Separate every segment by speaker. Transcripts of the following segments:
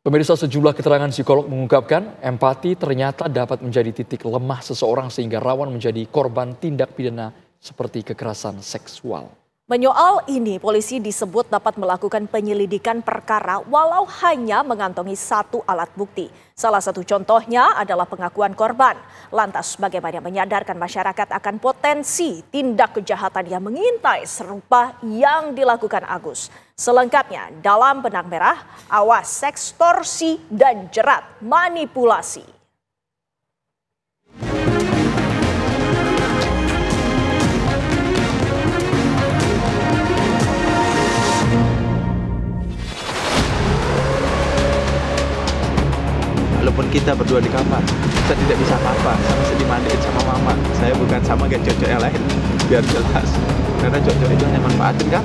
Speaker 1: Pemirsa, sejumlah keterangan psikolog mengungkapkan empati ternyata dapat menjadi titik lemah seseorang sehingga rawan menjadi korban tindak pidana seperti kekerasan seksual.
Speaker 2: Menyoal ini, polisi disebut dapat melakukan penyelidikan perkara walau hanya mengantongi satu alat bukti. Salah satu contohnya adalah pengakuan korban. Lantas bagaimana menyadarkan masyarakat akan potensi tindak kejahatan yang mengintai serupa yang dilakukan Agus. Selengkapnya dalam Benang Merah, awas sekstorsi dan jerat manipulasi.
Speaker 3: Walaupun kita berdua di kamar, kita tidak bisa apa-apa, sama dimandiin sama mama. Saya bukan sama kayak cocok yang lain, biar jelas. Karena cocok itu hanya manfaatin kan.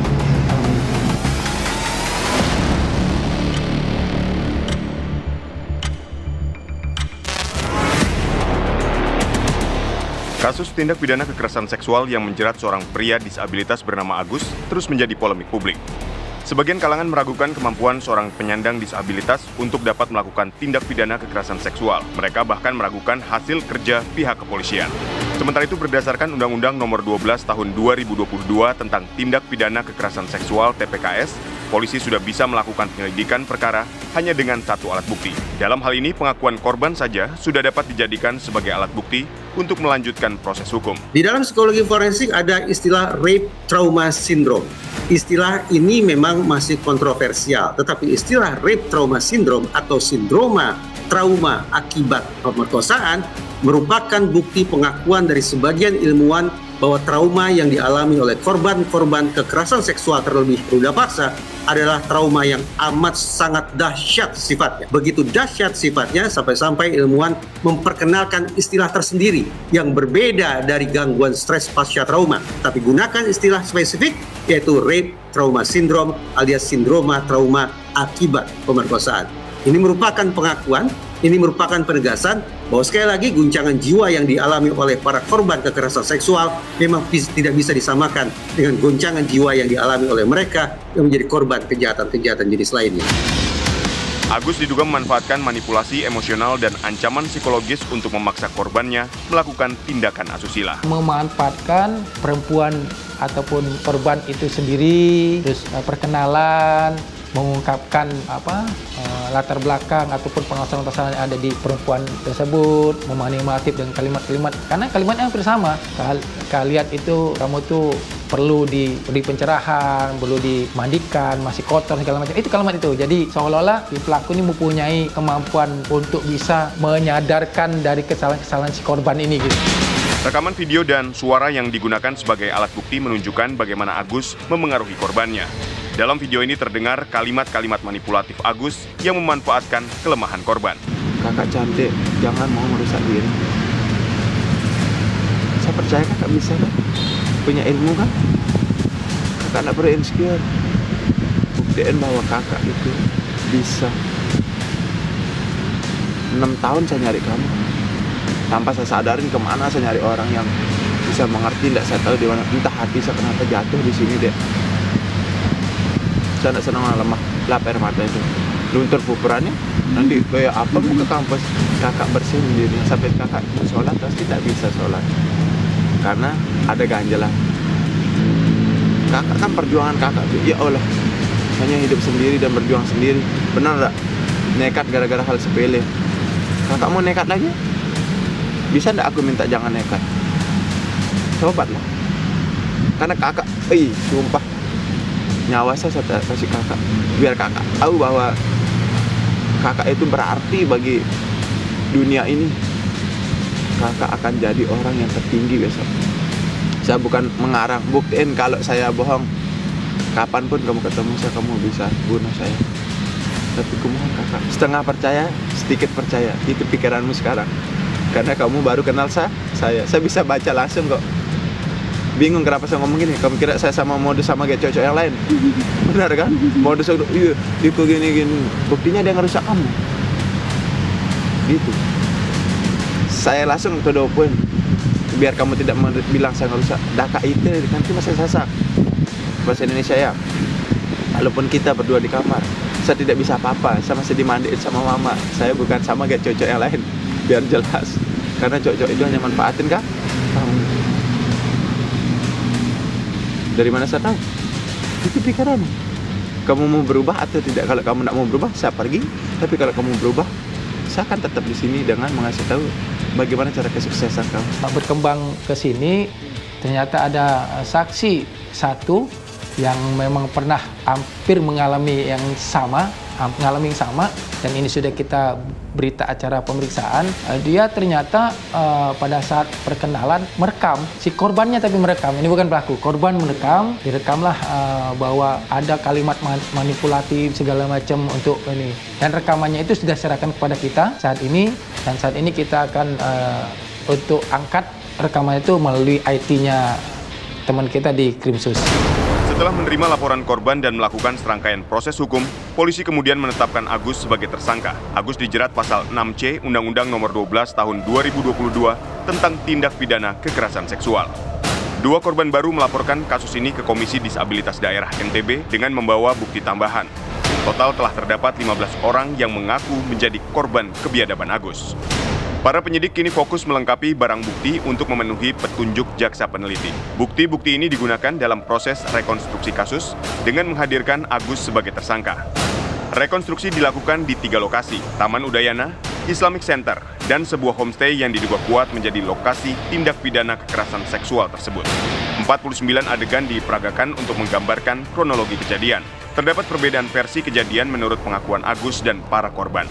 Speaker 4: Kasus tindak pidana kekerasan seksual yang menjerat seorang pria disabilitas bernama Agus terus menjadi polemik publik. Sebagian kalangan meragukan kemampuan seorang penyandang disabilitas untuk dapat melakukan tindak pidana kekerasan seksual. Mereka bahkan meragukan hasil kerja pihak kepolisian. Sementara itu berdasarkan Undang-Undang Nomor 12 Tahun 2022 tentang Tindak Pidana Kekerasan Seksual (TPKS), polisi sudah bisa melakukan penyelidikan perkara hanya dengan satu alat bukti. Dalam hal ini, pengakuan korban saja sudah dapat dijadikan sebagai alat bukti untuk melanjutkan proses hukum.
Speaker 5: Di dalam psikologi forensik ada istilah rape trauma syndrome. Istilah ini memang masih kontroversial, tetapi istilah rape trauma syndrome atau sindroma trauma akibat pemerkosaan merupakan bukti pengakuan dari sebagian ilmuwan bahwa trauma yang dialami oleh korban-korban kekerasan seksual terlebih ruda paksa adalah trauma yang amat sangat dahsyat sifatnya. Begitu dahsyat sifatnya sampai-sampai ilmuwan memperkenalkan istilah tersendiri yang berbeda dari gangguan stres pasca trauma. Tapi gunakan istilah spesifik yaitu rape trauma syndrome alias sindroma trauma akibat pemerkosaan. Ini merupakan pengakuan, ini merupakan penegasan bahwa sekali lagi guncangan jiwa yang dialami oleh para korban kekerasan seksual memang tidak bisa disamakan dengan goncangan jiwa yang dialami oleh mereka yang menjadi korban kejahatan-kejahatan jenis lainnya.
Speaker 4: Agus diduga memanfaatkan manipulasi emosional dan ancaman psikologis untuk memaksa korbannya melakukan tindakan asusila.
Speaker 6: Memanfaatkan perempuan ataupun korban itu sendiri, terus perkenalan, mengungkapkan latar belakang ataupun permasalahan yang ada di perempuan tersebut, memanipulatif dengan kalimat-kalimat, karena kalimatnya hampir sama. Kalian itu, kamu tuh perlu diberi pencerahan, perlu dimandikan, masih kotor segala macam. Itu kalimat itu. Jadi seolah-olah si pelaku ini mempunyai kemampuan untuk bisa menyadarkan dari kesalahan-kesalahan si korban ini gitu.
Speaker 4: Rekaman video dan suara yang digunakan sebagai alat bukti menunjukkan bagaimana Agus memengaruhi korbannya. Dalam video ini terdengar kalimat-kalimat manipulatif Agus yang memanfaatkan kelemahan korban.
Speaker 3: Kakak cantik, jangan mau merusak diri. Saya percaya kakak bisa kan? Punya ilmu kan? Kakak tidak perlu insecure. Buktiin bahwa kakak itu bisa. 6 tahun saya nyari kamu. Tanpa saya sadarin kemana saya nyari orang yang bisa mengerti, tidak saya tahu di mana. Entah hati saya kenapa jatuh di sini deh. Saya tidak senang lemah, lap air mata itu. Luntur pupurannya, nanti kayak apa mau ke kampus. Kakak bersih sendiri, sampai kakak sholat, pasti tidak bisa sholat. Karena ada ganjalan. Kakak kan perjuangan kakak tuh, ya Allah. Hanya hidup sendiri dan berjuang sendiri. Benar tidak? Nekat gara-gara hal sepele. Kakak mau nekat lagi? Bisa tidak aku minta jangan nekat? Cobalah. Karena kakak, sumpah. Nyawa saya kasih kakak, biar kakak tahu bahwa kakak itu berarti bagi dunia ini. Kakak akan jadi orang yang tertinggi besok. Saya bukan mengarang, buktiin kalau saya bohong. Kapanpun kamu ketemu saya, kamu bisa bunuh saya. Tapi kumohon kakak, setengah percaya, sedikit percaya. Itu pikiranmu sekarang. Karena kamu baru kenal saya bisa baca langsung kok. Bingung kenapa saya ngomong gini, kamu kira saya sama modus sama kayak cowok yang lain? Benar kan? Modus iya, itu gini. Buktinya dia ngerusak kamu. Gitu. Saya langsung to the point. Biar kamu tidak bilang saya ngerusak. Daka itu nanti masih sasak. Bahasa Indonesia ya. Walaupun kita berdua di kamar, saya tidak bisa apa-apa. Saya masih dimandiin sama mama. Saya bukan sama kayak cowok-cowok yang lain. Biar jelas. Karena cowok-cowok itu hanya manfaatin kah? Dari mana saya tahu? Itu pikiran. Kamu mau berubah atau tidak? Kalau kamu tidak mau berubah, saya pergi. Tapi kalau kamu berubah, saya akan tetap di sini dengan mengasih tahu bagaimana cara kesuksesan kamu.
Speaker 6: Berkembang ke sini, ternyata ada saksi satu yang memang pernah hampir mengalami yang sama, dan ini sudah kita berita acara pemeriksaan. Dia ternyata pada saat perkenalan merekam si korbannya, tapi merekam, ini bukan pelaku, korban merekam, direkamlah bahwa ada kalimat manipulatif segala macam untuk ini, dan rekamannya itu sudah serahkan kepada kita saat ini, dan saat ini kita akan untuk angkat rekaman itu melalui IT-nya teman kita di Krimsus.
Speaker 4: Setelah menerima laporan korban dan melakukan serangkaian proses hukum, polisi kemudian menetapkan Agus sebagai tersangka. Agus dijerat pasal 6C Undang-Undang Nomor 12 Tahun 2022 tentang tindak pidana kekerasan seksual. Dua korban baru melaporkan kasus ini ke Komisi Disabilitas Daerah NTB dengan membawa bukti tambahan. Total telah terdapat 15 orang yang mengaku menjadi korban kebiadaban Agus. Para penyidik kini fokus melengkapi barang bukti untuk memenuhi petunjuk jaksa peneliti. Bukti-bukti ini digunakan dalam proses rekonstruksi kasus dengan menghadirkan Agus sebagai tersangka. Rekonstruksi dilakukan di 3 lokasi, Taman Udayana, Islamic Center, dan sebuah homestay yang diduga kuat menjadi lokasi tindak pidana kekerasan seksual tersebut. 49 adegan diperagakan untuk menggambarkan kronologi kejadian. Terdapat perbedaan versi kejadian menurut pengakuan Agus dan para korban.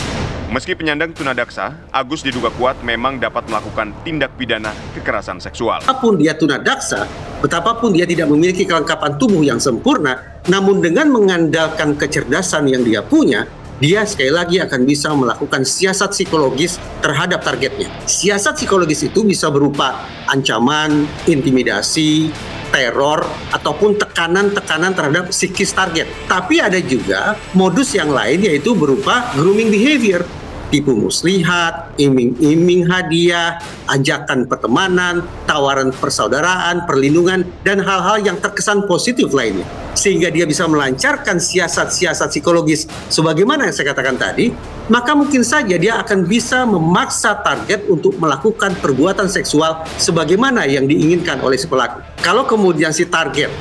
Speaker 4: Meski penyandang tunadaksa, Agus diduga kuat memang dapat melakukan tindak pidana kekerasan seksual.
Speaker 5: Apapun dia tunadaksa, betapapun dia tidak memiliki kelengkapan tubuh yang sempurna, namun dengan mengandalkan kecerdasan yang dia punya, dia sekali lagi akan bisa melakukan siasat psikologis terhadap targetnya. Siasat psikologis itu bisa berupa ancaman, intimidasi, teror, ataupun tekanan-tekanan terhadap psikis target. Tapi ada juga modus yang lain, yaitu berupa grooming behavior. Tipu muslihat, iming-iming hadiah, ajakan pertemanan, tawaran persaudaraan, perlindungan, dan hal-hal yang terkesan positif lainnya. Sehingga dia bisa melancarkan siasat-siasat psikologis sebagaimana yang saya katakan tadi, maka mungkin saja dia akan bisa memaksa target untuk melakukan perbuatan seksual sebagaimana yang diinginkan oleh si pelaku. Kalau kemudian si target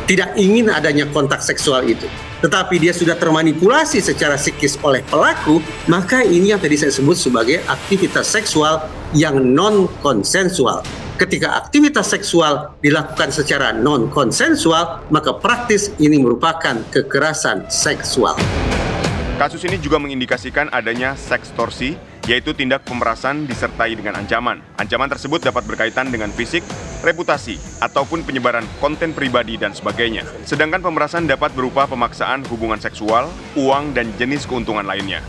Speaker 5: tidak ingin adanya kontak seksual itu, tetapi dia sudah termanipulasi secara psikis oleh pelaku, maka ini yang tadi saya sebut sebagai aktivitas seksual yang non-konsensual. Ketika aktivitas seksual dilakukan secara non-konsensual, maka praktis ini merupakan kekerasan seksual.
Speaker 4: Kasus ini juga mengindikasikan adanya sekstorsi, yaitu tindak pemerasan disertai dengan ancaman. Ancaman tersebut dapat berkaitan dengan fisik, reputasi, ataupun penyebaran konten pribadi dan sebagainya. Sedangkan pemerasan dapat berupa pemaksaan hubungan seksual, uang, dan jenis keuntungan lainnya.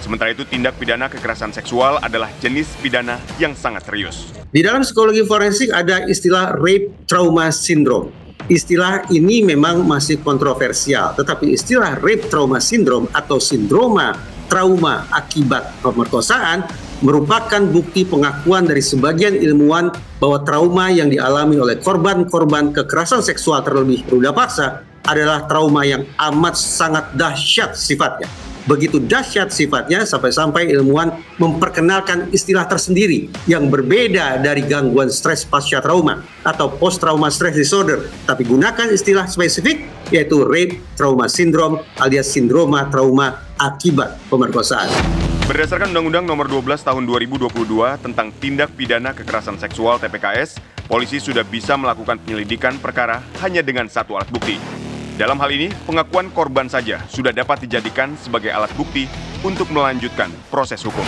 Speaker 4: Sementara itu, tindak pidana kekerasan seksual adalah jenis pidana yang sangat serius.
Speaker 5: Di dalam psikologi forensik ada istilah rape trauma syndrome. Istilah ini memang masih kontroversial, tetapi istilah rape trauma syndrome atau sindroma trauma akibat pemerkosaan merupakan bukti pengakuan dari sebagian ilmuwan bahwa trauma yang dialami oleh korban-korban kekerasan seksual terlebih ruda paksa adalah trauma yang amat sangat dahsyat sifatnya. Begitu dahsyat sifatnya sampai-sampai ilmuwan memperkenalkan istilah tersendiri yang berbeda dari gangguan stres pasca trauma atau post trauma stress disorder, tapi gunakan istilah spesifik yaitu rape trauma syndrome alias sindroma trauma akibat pemerkosaan.
Speaker 4: Berdasarkan Undang-Undang Nomor 12 Tahun 2022 tentang tindak pidana kekerasan seksual TPKS, polisi sudah bisa melakukan penyelidikan perkara hanya dengan satu alat bukti. Dalam hal ini, pengakuan korban saja sudah dapat dijadikan sebagai alat bukti untuk melanjutkan proses hukum.